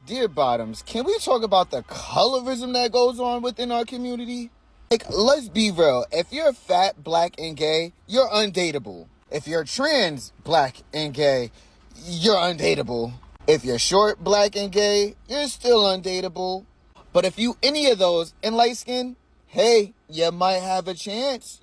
Dear Bottoms, can we talk about the colorism that goes on within our community? Like, let's be real. If you're fat, black, and gay, you're undateable. If you're trans, black, and gay, you're undateable. If you're short, black, and gay, you're still undateable. But if you any of those and light skin, hey, you might have a chance.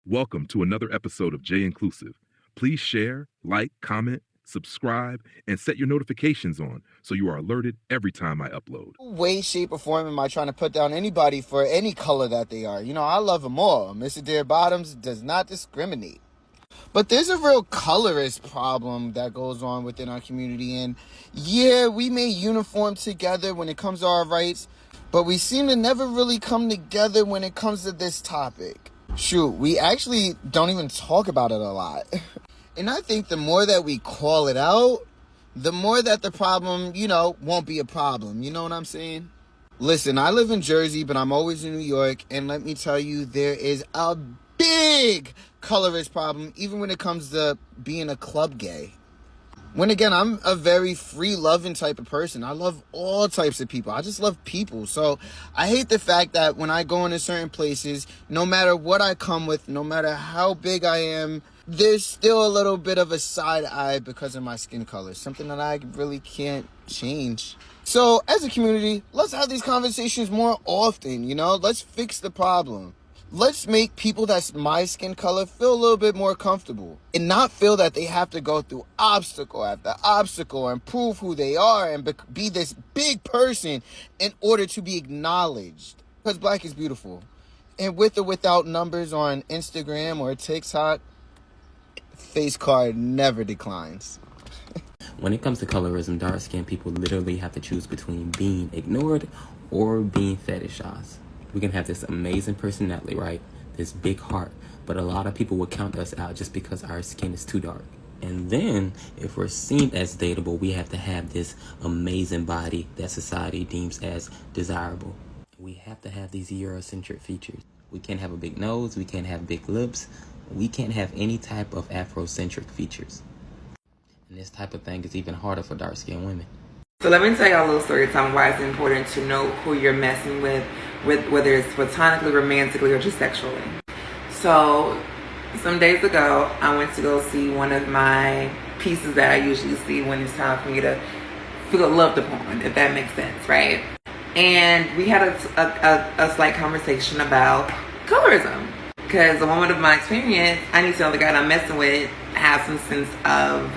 Welcome to another episode of J Inclusive. Please share, like, comment, subscribe, and set your notifications on so you are alerted every time I upload. No way, shape, or form am I trying to put down anybody for any color that they are. You know, I love them all. Mr. Dear Bottoms does not discriminate. But there's a real colorist problem that goes on within our community. And yeah, we may uniform together when it comes to our rights, but we seem to never really come together when it comes to this topic. Shoot, we actually don't even talk about it a lot. And I think the more that we call it out, the more that the problem, won't be a problem. You know what I'm saying? Listen, I live in Jersey, but I'm always in New York. And let me tell you, there is a big colorist problem, even when it comes to being a club gay. When again, I'm a very free-loving type of person. I love all types of people. I just love people. So I hate the fact that when I go into certain places, no matter what I come with, no matter how big I am, there's still a little bit of a side eye because of my skin color. Something that I really can't change. So as a community, let's have these conversations more often, Let's fix the problem. Let's make people that's my skin color feel a little bit more comfortable and not feel that they have to go through obstacle after obstacle and prove who they are and be this big person in order to be acknowledged. Because black is beautiful. And with or without numbers on Instagram or TikTok, face card never declines. When it comes to colorism, dark-skinned people literally have to choose between being ignored or being fetishized. We can have this amazing personality, right? This big heart. But a lot of people will count us out just because our skin is too dark. And then, if we're seen as dateable, we have to have this amazing body that society deems as desirable. We have to have these Eurocentric features. We can't have a big nose. We can't have big lips. We can't have any type of Afrocentric features. And this type of thing is even harder for dark-skinned women. So let me tell you a little story time why it's important to know who you're messing with whether it's platonically, romantically, or just sexually. So some days ago, I went to go see one of my pieces that I usually see when it's time for me to feel loved upon, if that makes sense, right? And we had a slight conversation about colorism. Because a moment of my experience, I need to know the guy that I'm messing with has some sense of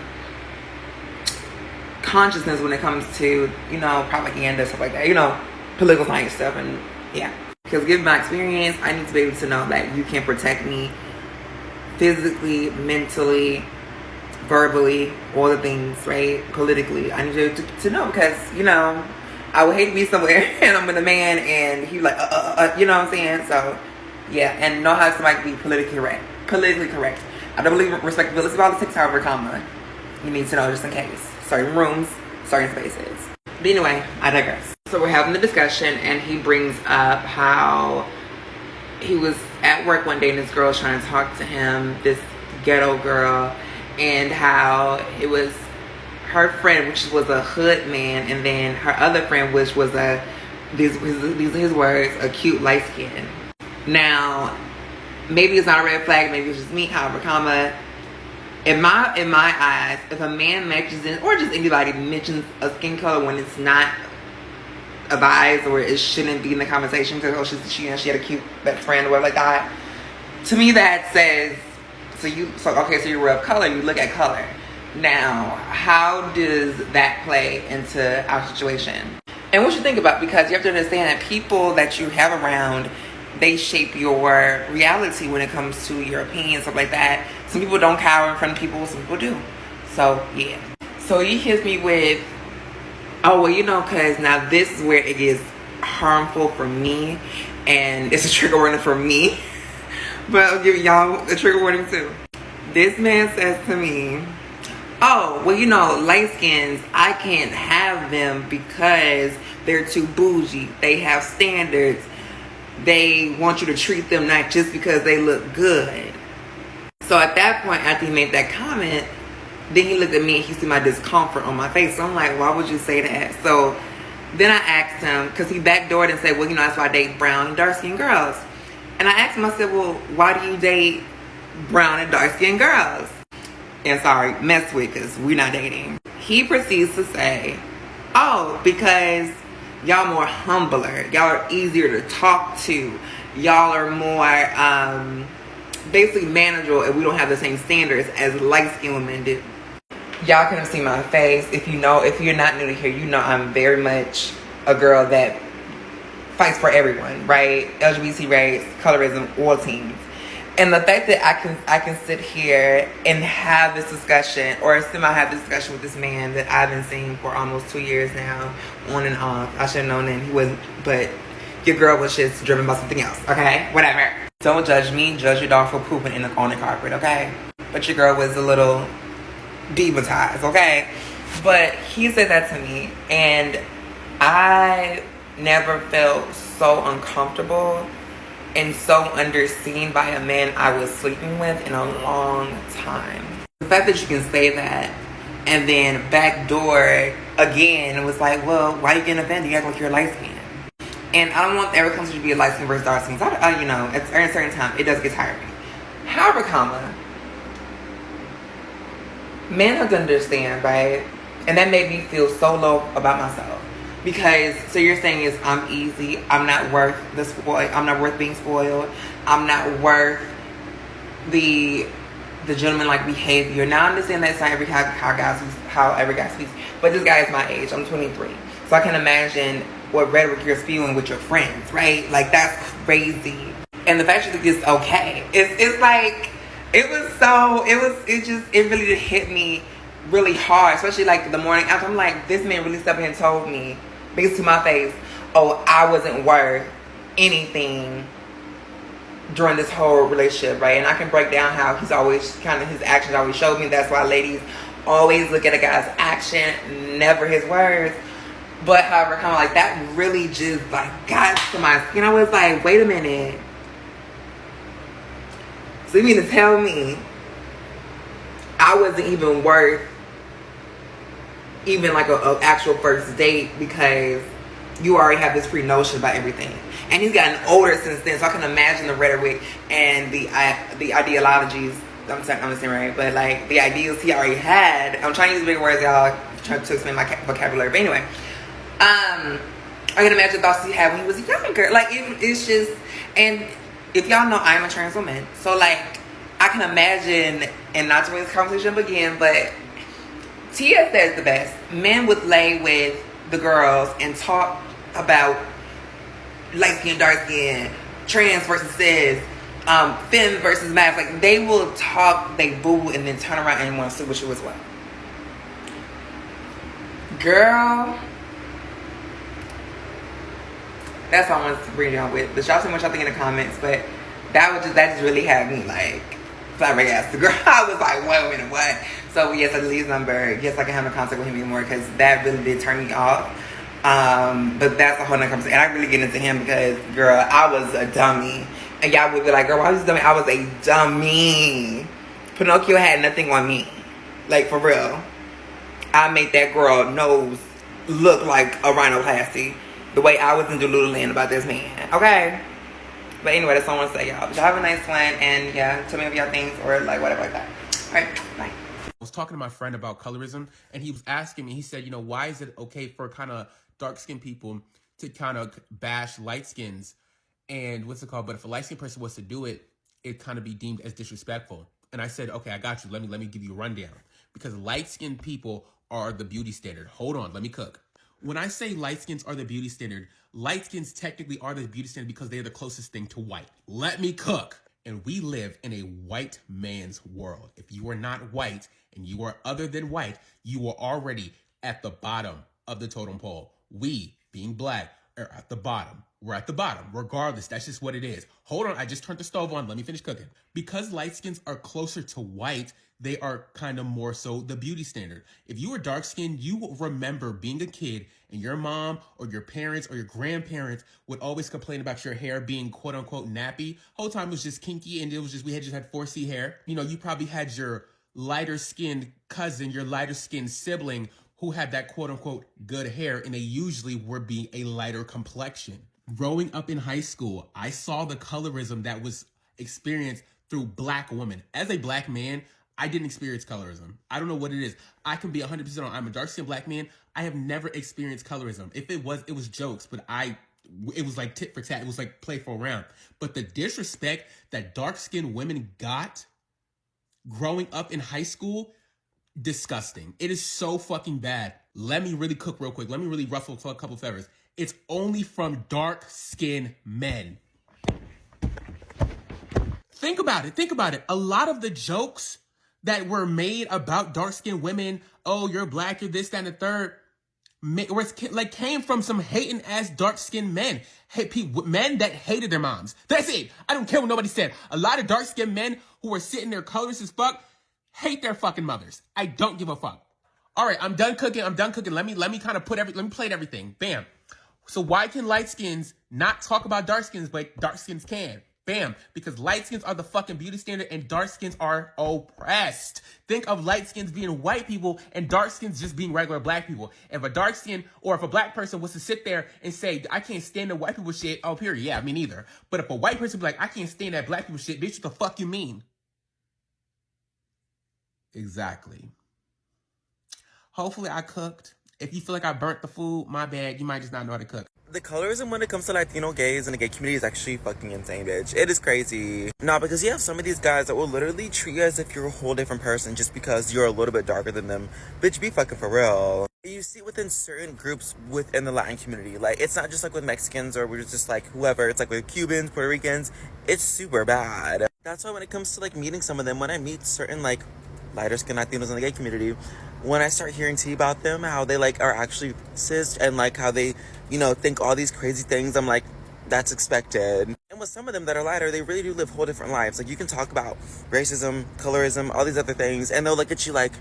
consciousness when it comes to, propaganda, stuff like that, political science stuff, and yeah. Because given my experience, I need to be able to know that you can protect me physically, mentally, verbally, all the things, right? Politically. I need you to know because, I would hate to be somewhere and I'm with a man and he's like, you know what I'm saying? So, yeah, and know how somebody can be politically correct. I don't believe in respectability politics, however, you need to know just in case. Certain rooms, certain spaces. But anyway, I digress. So we're having the discussion and he brings up how he was at work one day and this girl was trying to talk to him, this ghetto girl, and how it was her friend, which was a hood man, and then her other friend, which was these are his words, a cute light skin. Now, maybe it's not a red flag, maybe it's just me, however, in my eyes, if a man mentions it, or just anybody mentions a skin color when it's not advised or it shouldn't be in the conversation because she had a cute best friend or whatever like that, to me that says, so you're of color, you look at color. Now, how does that play into our situation? And what you think about, because you have to understand that people that you have around, they shape your reality when it comes to your opinions, stuff like that. Some people don't cower in front of people, some people do. So, yeah. So he hits me with, because now this is where it gets harmful for me, and it's a trigger warning for me. But I'll give y'all a trigger warning too. This man says to me, light skins, I can't have them because they're too bougie. They have standards. They want you to treat them not just because they look good. So at that point, after he made that comment, Then he looked at me and he see my discomfort on my face. So I'm like, why would you say that? So then I asked him, because he backdoored and said, well, you know, that's why I date brown and dark-skinned girls. And I asked him, I said, well, why do you date brown and dark-skinned girls? And sorry, mess with, because we're not dating. He proceeds to say, oh, because y'all more humbler. Y'all are easier to talk to. Y'all are more basically manageable, and we don't have the same standards as light-skinned women do. Y'all can have seen my face. If you're not new to here, you know I'm very much a girl that fights for everyone, right? LGBT rights, colorism, all teams. And the fact that I can sit here and have this discussion, or semi have this discussion with this man that I've been seeing for almost 2 years now, on and off. I should have known that he wasn't, but your girl was just driven by something else, okay? Whatever. Don't judge me, judge your dog for pooping on the carpet, okay? But your girl was a little demonetized, okay? But he said that to me, and I never felt so uncomfortable and so underseen by a man I was sleeping with in a long time. The fact that you can say that and then backdoor again was like, well, why are you getting offended? You act like you're light skinned. And I don't want every conversation to be a light skin versus dark skin. You know, at a certain time, it does get tiring. However, men have to understand, right? And that made me feel so low about myself. Because, so you're saying is I'm easy, I'm not worth the spoil, I'm not worth being spoiled, I'm not worth the gentleman-like behavior. Now I understand that's not how every guy speaks, but this guy is my age, I'm 23. So I can imagine what rhetoric you're spewing with your friends, right? Like, that's crazy. And the fact that it's okay, it's like, it really did hit me really hard, especially like the morning after. I'm like, this man really stepped in and told me, because to my face, oh, I wasn't worth anything during this whole relationship, right? And I can break down how he's always his actions always showed me. That's why ladies always look at a guy's action, never his words. But however, kind of like that really just like got to my skin. I was like, wait a minute. So you mean to tell me I wasn't even worth even like a actual first date because you already have this pre-notion about everything? And he's gotten older since then, so I can imagine the rhetoric and the ideologies. I'm saying right, but like the ideals he already had. I'm trying to use bigger words, y'all, trying to explain my vocabulary. But anyway, I can imagine the thoughts he had when he was younger. Like it's just, and if y'all know, I'm a trans woman, so like I can imagine, and not to bring this conversation up again, but Tia says the best. Men would lay with the girls and talk about light skin, dark skin, trans versus cis, femme versus mask. Like they will talk, they boo, and then turn around and want to sleep with you as well. Girl, that's all I wanted to bring y'all with. But y'all see what y'all think in the comments. But that just really had me like flabbergasted. Girl, I was like, wait a minute, what? So yes, I delete his number. Yes, I can have no contact with him anymore because that really did turn me off. But that's a whole nother conversation. And I really get into him because, girl, I was a dummy. And y'all would be like, girl, why was you dummy? I was a dummy. Pinocchio had nothing on me. Like, for real. I made that girl nose look like a rhinoplasty. The way I was in Delulu about this man. Okay? But anyway, that's all I want to say, y'all. But y'all have a nice one. And yeah, tell me if y'all think or like whatever like that. Alright, bye. I was talking to my friend about colorism, and he was asking me, he said, you know, why is it okay for kind of dark-skinned people to kind of bash light skins? And what's it called? But if a light-skinned person was to do it, it kind of be deemed as disrespectful. And I said, okay, I got you. Let me give you a rundown. Because light-skinned people are the beauty standard. Hold on, let me cook. When I say light skins are the beauty standard, light skins technically are the beauty standard because they're the closest thing to white. Let me cook. And we live in a white man's world. If you are not white and you are other than white, you are already at the bottom of the totem pole. We, being black, are at the bottom. We're at the bottom. Regardless, that's just what it is. Hold on, I just turned the stove on. Let me finish cooking. Because light skins are closer to white, they are kind of more so the beauty standard. If you were dark skinned, you will remember being a kid and your mom or your parents or your grandparents would always complain about your hair being quote unquote nappy. Whole time it was just kinky and it was just, we had just had 4C hair. You know, you probably had your lighter skinned cousin, your lighter skinned sibling who had that quote unquote good hair, and they usually would be a lighter complexion. Growing up in high school, I saw the colorism that was experienced through black women. As a black man, I didn't experience colorism. I don't know what it is. I can be 100% on. I'm a dark-skinned black man. I have never experienced colorism. If it was jokes, but it was like tit for tat. It was like playful around. But the disrespect that dark-skinned women got growing up in high school, disgusting. It is so fucking bad. Let me really cook real quick. Let me really ruffle a couple feathers. It's only from dark-skinned men. Think about it. A lot of the jokes that were made about dark-skinned women, oh, you're black, you're this, that, and the third, came from some hating-ass dark-skinned men. Men that hated their moms. That's it. I don't care what nobody said. A lot of dark-skinned men who were sitting there colorless as fuck hate their fucking mothers. I don't give a fuck. All right, I'm done cooking. Let me kind of let me plate everything. Bam. So why can light skins not talk about dark skins, but dark skins can? Bam. Because light skins are the fucking beauty standard and dark skins are oppressed. Think of light skins being white people and dark skins just being regular black people. If a dark skin or if a black person was to sit there and say, I can't stand the white people shit, oh, period. Yeah, me neither. But if a white person be like, I can't stand that black people shit, bitch, what the fuck you mean? Exactly. Hopefully I cooked. If you feel like I burnt the food, my bad. You might just not know how to cook. The colorism when it comes to Latino gays and the gay community is actually fucking insane, bitch. It is crazy. Nah, because you have some of these guys that will literally treat you as if you're a whole different person just because you're a little bit darker than them. Bitch, be fucking for real. You see within certain groups within the Latin community. Like, it's not just like with Mexicans or we're just like whoever. It's like with Cubans, Puerto Ricans. It's super bad. That's why when it comes to like meeting some of them, when I meet certain like lighter skinned Latinos in the gay community, when I start hearing tea about them, how they like are actually cis and like how they, you know, think all these crazy things, I'm like, that's expected. And with some of them that are lighter, they really do live whole different lives. Like, you can talk about racism, colorism, all these other things, and they'll look at you like,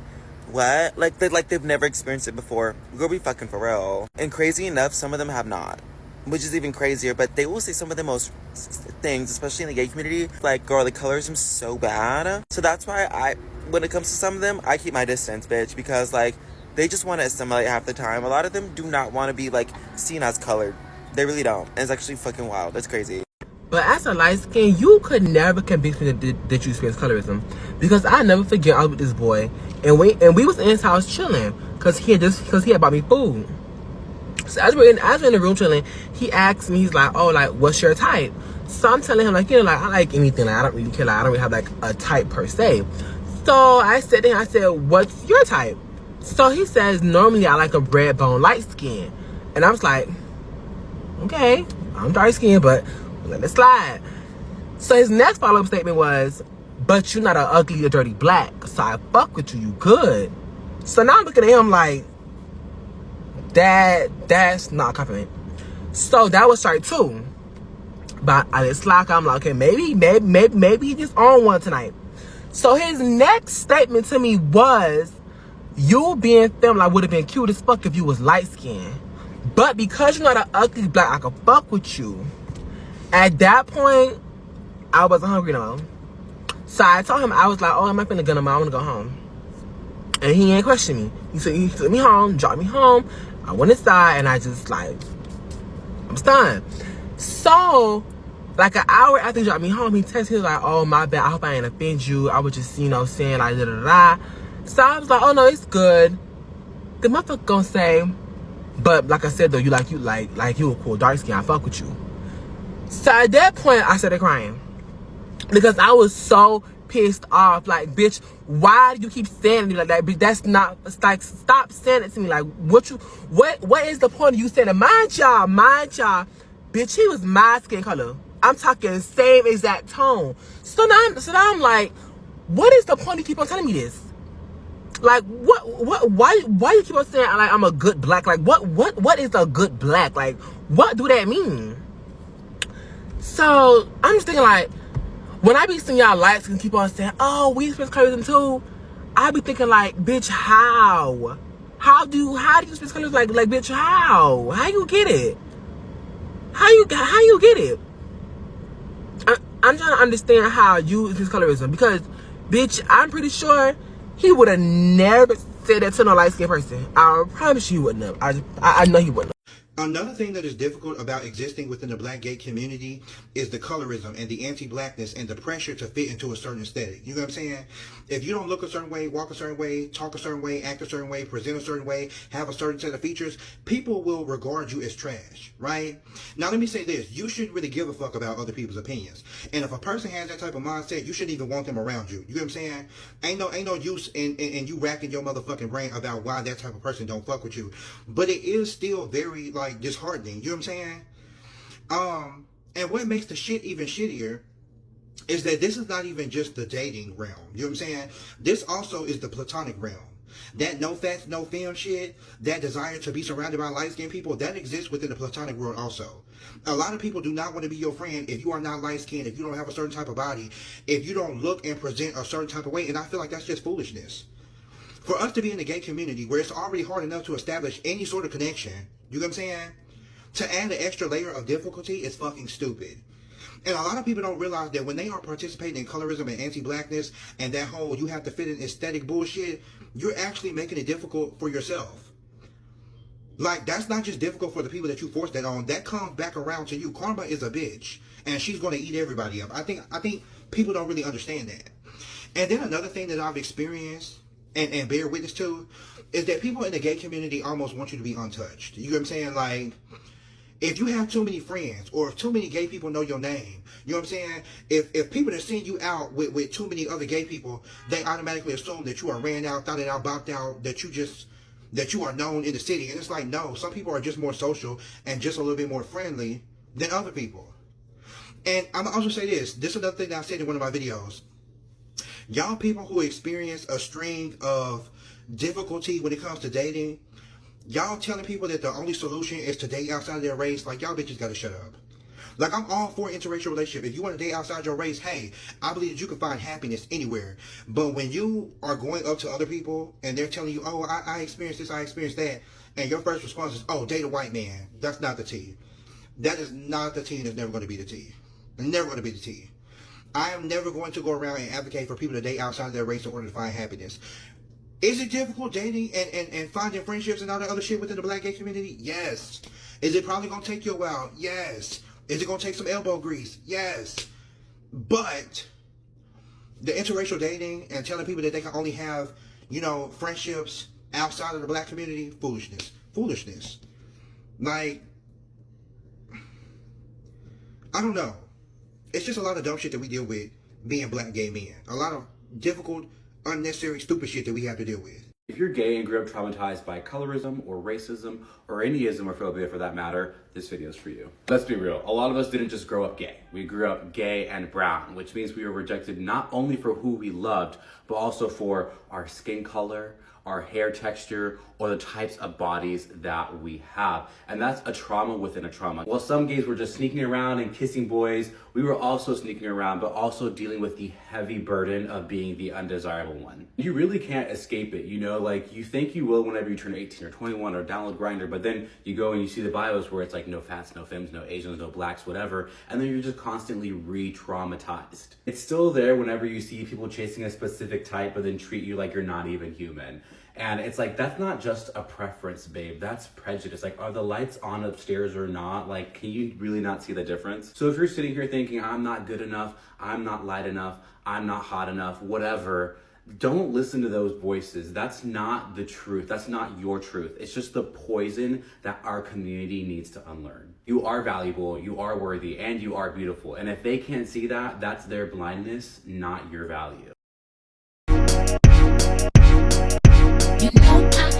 what? Like they've never experienced it before. Go be fucking for real. And crazy enough, some of them have not, which is even crazier. But they will say some of the most things, especially in the gay community, like, girl, the colorism's so bad. So that's why when it comes to some of them, I keep my distance, bitch, because like they just want to assimilate half the time. A lot of them do not want to be like seen as colored. They really don't. And it's actually fucking wild. It's crazy. But as a light skin, you could never convince me that you experience colorism, because I never forget I was with this boy and we was in his house chilling because he had bought me food. So as we're in the room chilling, he asked me, he's like, oh, like, what's your type? So I'm telling him, like, you know, like, I like anything. Like, I don't really care. Like, I don't really have like a type per se. So I said to him, I said, what's your type? So he says, normally I like a red bone light skin. And I was like, okay, I'm dark skinned, but let it slide. So his next follow-up statement was, but you're not an ugly or dirty black, so I fuck with you, you good. So now I'm looking at him like, that's not a compliment. So that was strike two. But I let it slide. I'm like, okay, maybe he just on one tonight. So his next statement to me was, you being feminine would have been cute as fuck if you was light skinned. But because you're not an ugly black, I could fuck with you. At that point, I wasn't hungry no more. So I told him, I was like, oh, I'm not finna go no more. I wanna go home. And he ain't question me. He took me home, dropped me home. I went inside and I just like, I'm stunned. So, like an hour after he dropped me home, he texted me, he was like, oh, my bad, I hope I ain't offend you. I was just, you know, saying like da-da-da. So I was like, oh no, it's good. The motherfucker gonna say, but like I said though, you a cool dark skin, I fuck with you. So at that point, I started crying. Because I was so pissed off. Like, bitch, why do you keep saying to me like that? Bitch, that's not, it's like, stop saying it to me. Like, what is the point of you saying it? Mind y'all. Bitch, he was my skin color. I'm talking the same exact tone. So now I'm like, what is the point of you keep on telling me this? Like, why you keep on saying, like, I'm a good black? Like, what is a good black? Like, what do that mean? So, I'm just thinking, like, when I be seeing y'all lights and keep on saying, oh, we experience colorism too, I be thinking, like, bitch, how? How do you experience colorism? Like, bitch, how? How you get it? How you get it? I'm trying to understand how you experience colorism, because, bitch, I'm pretty sure he would have never said that to no light-skinned person. I promise you he wouldn't have. I know he wouldn't have. Another thing that is difficult about existing within the black gay community is the colorism and the anti-blackness and the pressure to fit into a certain aesthetic. You know what I'm saying? If you don't look a certain way, walk a certain way, talk a certain way, act a certain way, present a certain way, have a certain set of features, people will regard you as trash, right? Now let me say this, you shouldn't really give a fuck about other people's opinions. And if a person has that type of mindset, you shouldn't even want them around you. You know what I'm saying? Ain't no use in you racking your motherfucking brain about why that type of person don't fuck with you. But it is still very disheartening, you know what I'm saying? And what makes the shit even shittier is that this is not even just the dating realm, you know what I'm saying? This also is the platonic realm. That no fats, no film shit, that desire to be surrounded by light-skinned people, that exists within the platonic world also. A lot of people do not want to be your friend if you are not light-skinned, if you don't have a certain type of body, if you don't look and present a certain type of way, and I feel like that's just foolishness. For us to be in the gay community where it's already hard enough to establish any sort of connection, you know what I'm saying? To add an extra layer of difficulty is fucking stupid. And a lot of people don't realize that when they are participating in colorism and anti-blackness and that whole you have to fit in aesthetic bullshit, you're actually making it difficult for yourself. Like, that's not just difficult for the people that you force that on. That comes back around to you. Karma is a bitch, and she's going to eat everybody up. I think people don't really understand that. And then another thing that I've experienced and bear witness to is that people in the gay community almost want you to be untouched. You know what I'm saying? Like, if you have too many friends or if too many gay people know your name, you know what I'm saying? If people that send you out with too many other gay people, they automatically assume that you are ran out, thought it out, bopped out, that you are known in the city. And it's like, no, some people are just more social and just a little bit more friendly than other people. And I'm gonna also say this is another thing that I said in one of my videos. Y'all people who experience a string of difficulty when it comes to dating, y'all telling people that the only solution is to date outside of their race, like, y'all bitches gotta shut up. Like, I'm all for interracial relationship. If you want to date outside your race, hey, I believe that you can find happiness anywhere. But when you are going up to other people and they're telling you, oh, I experienced this, I experienced that, and your first response is, oh, date a white man. That's not the tea. That is not the tea, and it's never going to be the tea. Never going to be the tea. I am never going to go around and advocate for people to date outside of their race in order to find happiness. Is it difficult dating and finding friendships and all that other shit within the black gay community? Yes. Is it probably going to take you a while? Yes. Is it going to take some elbow grease? Yes. But the interracial dating and telling people that they can only have, friendships outside of the black community, foolishness. Foolishness. Like, I don't know. It's just a lot of dumb shit that we deal with being black gay men. A lot of difficult, unnecessary, stupid shit that we have to deal with. If you're gay and grew up traumatized by colorism or racism or any ism or phobia for that matter, this video is for you. Let's be real, a lot of us didn't just grow up gay. We grew up gay and brown, which means we were rejected not only for who we loved, but also for our skin color, our hair texture, or the types of bodies that we have. And that's a trauma within a trauma. While some gays were just sneaking around and kissing boys, we were also sneaking around, but also dealing with the heavy burden of being the undesirable one. You really can't escape it, like you think you will whenever you turn 18 or 21 or download Grindr, but then you go and you see the bios where it's like no fats, no femmes, no Asians, no blacks, whatever, and then you're just constantly re-traumatized. It's still there whenever you see people chasing a specific type, but then treat you like you're not even human. And it's like, that's not just a preference, babe. That's prejudice. Like, are the lights on upstairs or not? Like, can you really not see the difference? So if you're sitting here thinking, I'm not good enough, I'm not light enough, I'm not hot enough, whatever, don't listen to those voices. That's not the truth. That's not your truth. It's just the poison that our community needs to unlearn. You are valuable, you are worthy, and you are beautiful. And if they can't see that, that's their blindness, not your value. You know I